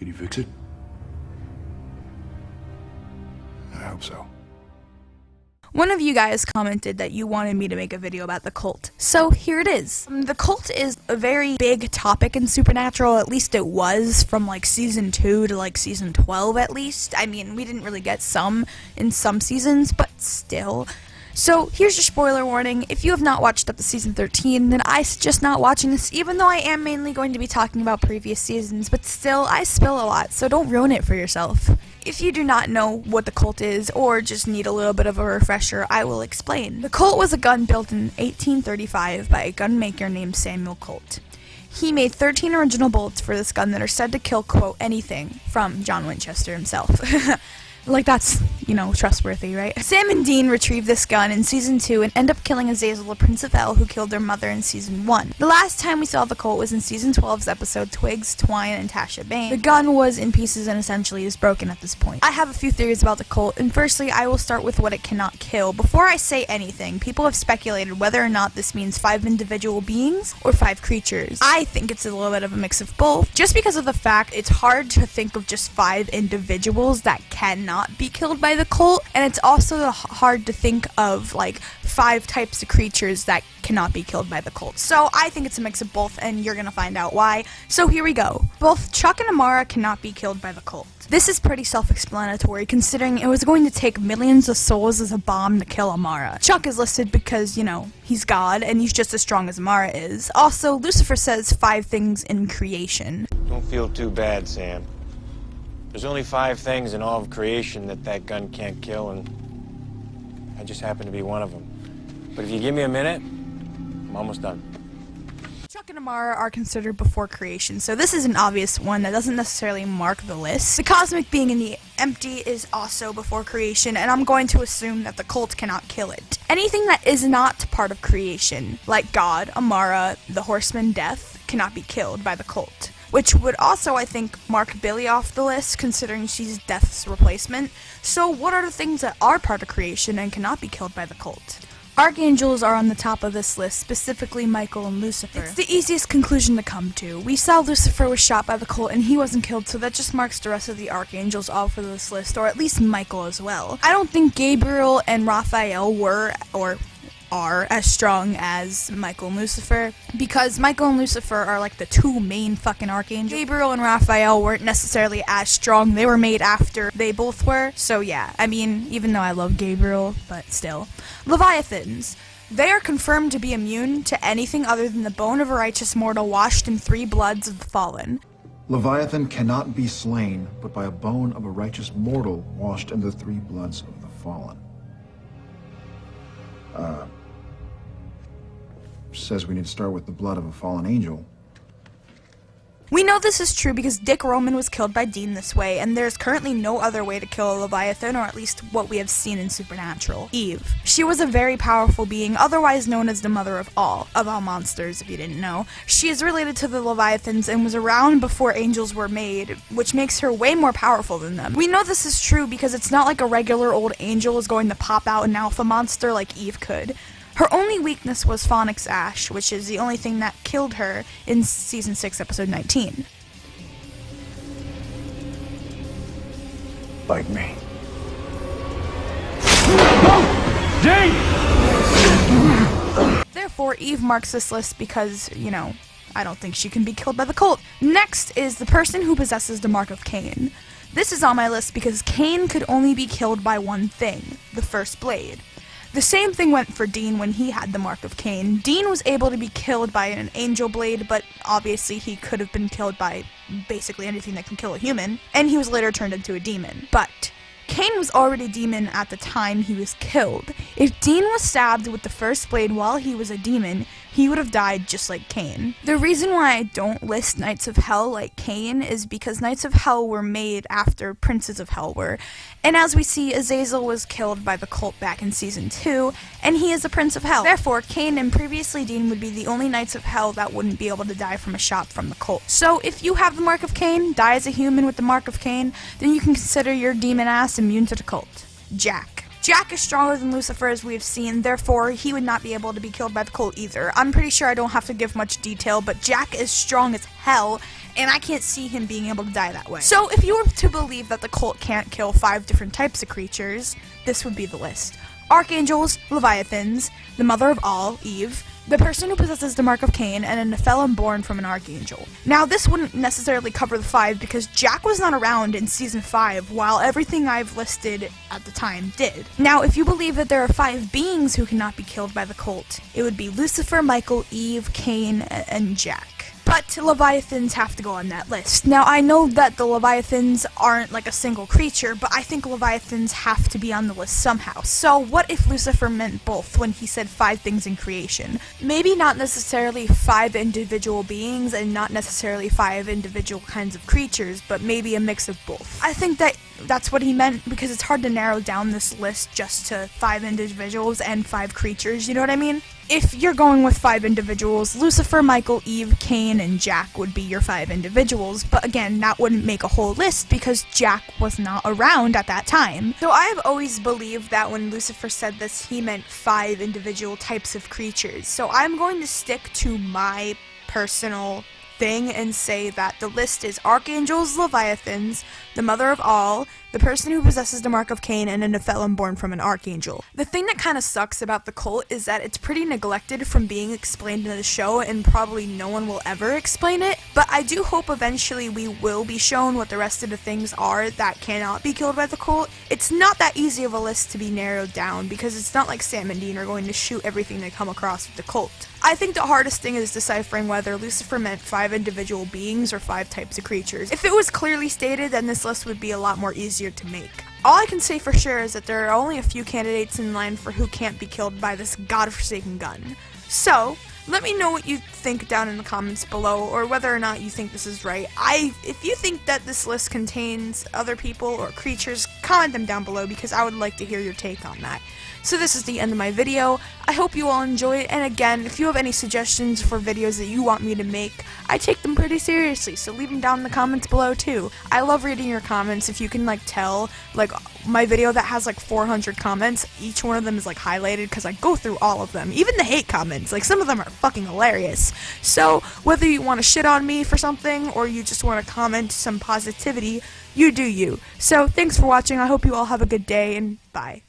Can you fix it? I hope so. One of you guys commented that you wanted me to make a video about the cult, so here it is. The cult is a very big topic in Supernatural, at least it was from like season 2 to like season 12 at least. I mean, we didn't really get some in some seasons, but still. So here's your spoiler warning. If you have not watched up to season 13, then I suggest not watching this, even though I am mainly going to be talking about previous seasons, but still, I spill a lot, so don't ruin it for yourself. If you do not know what the cult is, or just need a little bit of a refresher, I will explain. The Colt was a gun built in 1835 by a gun maker named Samuel Colt. He made 13 original bullets for this gun that are said to kill, quote, anything, from John Winchester himself. Like, that's, you know, trustworthy, right? Sam and Dean retrieved this gun in season 2 and end up killing Azazel, the Prince of Hell, who killed their mother in season 1. The last time we saw the Colt was in season 12's episode Twigs, Twine, and Tasha Bane. The gun was in pieces and essentially is broken at this point. I have a few theories about the Colt, and firstly, I will start with what it cannot kill. Before I say anything, people have speculated whether or not this means 5 individual beings or 5 creatures. I think it's a little bit of a mix of both, just because of the fact it's hard to think of just 5 individuals that cannot be killed by the Colt, and it's also hard to think of like 5 types of creatures that cannot be killed by the Colt. So I think it's a mix of both, and you're gonna find out why. So here we go. Both Chuck and Amara cannot be killed by the Colt. This is pretty self-explanatory, considering it was going to take millions of souls as a bomb to kill Amara. Chuck is listed because, you know, he's God, and he's just as strong as Amara is. Also, Lucifer says 5 things in creation. Don't feel too bad, Sam. There's only 5 things in all of creation that gun can't kill, and I just happen to be one of them. But if you give me a minute, I'm almost done. Chuck and Amara are considered before creation, so this is an obvious one that doesn't necessarily mark the list. The cosmic being in the empty is also before creation, and I'm going to assume that the Colt cannot kill it. Anything that is not part of creation, like God, Amara, the Horseman, Death, cannot be killed by the Colt. Which would also, I think, mark Billy off the list, considering she's Death's replacement. So what are the things that are part of creation and cannot be killed by the Colt? Archangels are on the top of this list, specifically Michael and Lucifer. It's the easiest conclusion to come to. We saw Lucifer was shot by the Colt and he wasn't killed, so that just marks the rest of the Archangels off of this list, or at least Michael as well. I don't think Gabriel and Raphael were, or are as strong as Michael and Lucifer, because Michael and Lucifer are like the 2 main fucking archangels. Gabriel and Raphael weren't necessarily as strong. They were made after they both were, so yeah. I mean, even though I love Gabriel, but still. Leviathans. They are confirmed to be immune to anything other than the bone of a righteous mortal washed in 3 bloods of the fallen. Leviathan cannot be slain, but by a bone of a righteous mortal washed in the 3 bloods of the fallen. Says we need to start with the blood of a fallen angel. We know this is true because Dick Roman was killed by Dean this way, and there's currently no other way to kill a Leviathan, or at least what we have seen in Supernatural. Eve. She was a very powerful being, otherwise known as the mother of all monsters, if you didn't know. She is related to the Leviathans and was around before angels were made, which makes her way more powerful than them. We know this is true because it's not like a regular old angel is going to pop out an alpha monster like Eve could. Her only weakness was Phoenix Ash, which is the only thing that killed her in Season 6, Episode 19. Like me. Therefore, Eve marks this list because, you know, I don't think she can be killed by the Colt. Next is the person who possesses the Mark of Cain. This is on my list because Cain could only be killed by one thing, the first blade. The same thing went for Dean when he had the Mark of Cain. Dean was able to be killed by an angel blade, but obviously he could have been killed by basically anything that can kill a human, and he was later turned into a demon. But Cain was already a demon at the time he was killed. If Dean was stabbed with the first blade while he was a demon, he would have died just like Cain. The reason why I don't list Knights of Hell like Cain is because Knights of Hell were made after Princes of Hell were. And as we see, Azazel was killed by the Colt back in Season 2, and he is a Prince of Hell. Therefore, Cain and previously Dean would be the only Knights of Hell that wouldn't be able to die from a shot from the Colt. So if you have the Mark of Cain, die as a human with the Mark of Cain, then you can consider your demon ass immune to the Colt. Jack. Jack is stronger than Lucifer, as we've seen, therefore he would not be able to be killed by the Colt either. I'm pretty sure I don't have to give much detail, but Jack is strong as hell, and I can't see him being able to die that way. So if you were to believe that the Colt can't kill 5 different types of creatures, this would be the list. Archangels, Leviathans, the mother of all, Eve, the person who possesses the mark of Cain, and a Nephilim born from an archangel. Now, this wouldn't necessarily cover the 5 because Jack was not around in Season 5, while everything I've listed at the time did. Now, if you believe that there are 5 beings who cannot be killed by the Colt, it would be Lucifer, Michael, Eve, Cain, and Jack. But Leviathans have to go on that list. Now, I know that the Leviathans aren't like a single creature, but I think Leviathans have to be on the list somehow. So what if Lucifer meant both when he said 5 things in creation? Maybe not necessarily 5 individual beings and not necessarily 5 individual kinds of creatures, but maybe a mix of both. I think that's what he meant because it's hard to narrow down this list just to 5 individuals and 5 creatures, you know what I mean? If you're going with 5 individuals, Lucifer, Michael, Eve, Cain, and Jack would be your 5 individuals, but again, that wouldn't make a whole list because Jack was not around at that time. So I've always believed that when Lucifer said this, he meant 5 individual types of creatures. So I'm going to stick to my personal thing and say that the list is Archangels, Leviathans, the mother of all, the person who possesses the mark of Cain, and a Nephilim born from an archangel. The thing that kind of sucks about the Colt is that it's pretty neglected from being explained in the show, and probably no one will ever explain it, but I do hope eventually we will be shown what the rest of the things are that cannot be killed by the Colt. It's not that easy of a list to be narrowed down, because it's not like Sam and Dean are going to shoot everything they come across with the Colt. I think the hardest thing is deciphering whether Lucifer meant 5 individual beings or 5 types of creatures. If it was clearly stated, then this list would be a lot more easier to make. All I can say for sure is that there are only a few candidates in line for who can't be killed by this godforsaken gun. So, let me know what you think down in the comments below, or whether or not you think this is right. If you think that this list contains other people or creatures, comment them down below because I would like to hear your take on that. So this is the end of my video. I hope you all enjoyed, and again, if you have any suggestions for videos that you want me to make, I take them pretty seriously, so leave them down in the comments below too. I love reading your comments. If you can tell, my video that has 400 comments, each one of them is highlighted because I go through all of them, even the hate comments. Some of them are fucking hilarious. So whether you want to shit on me for something or you just want to comment some positivity, you do you. So thanks for watching. I hope you all have a good day, and bye.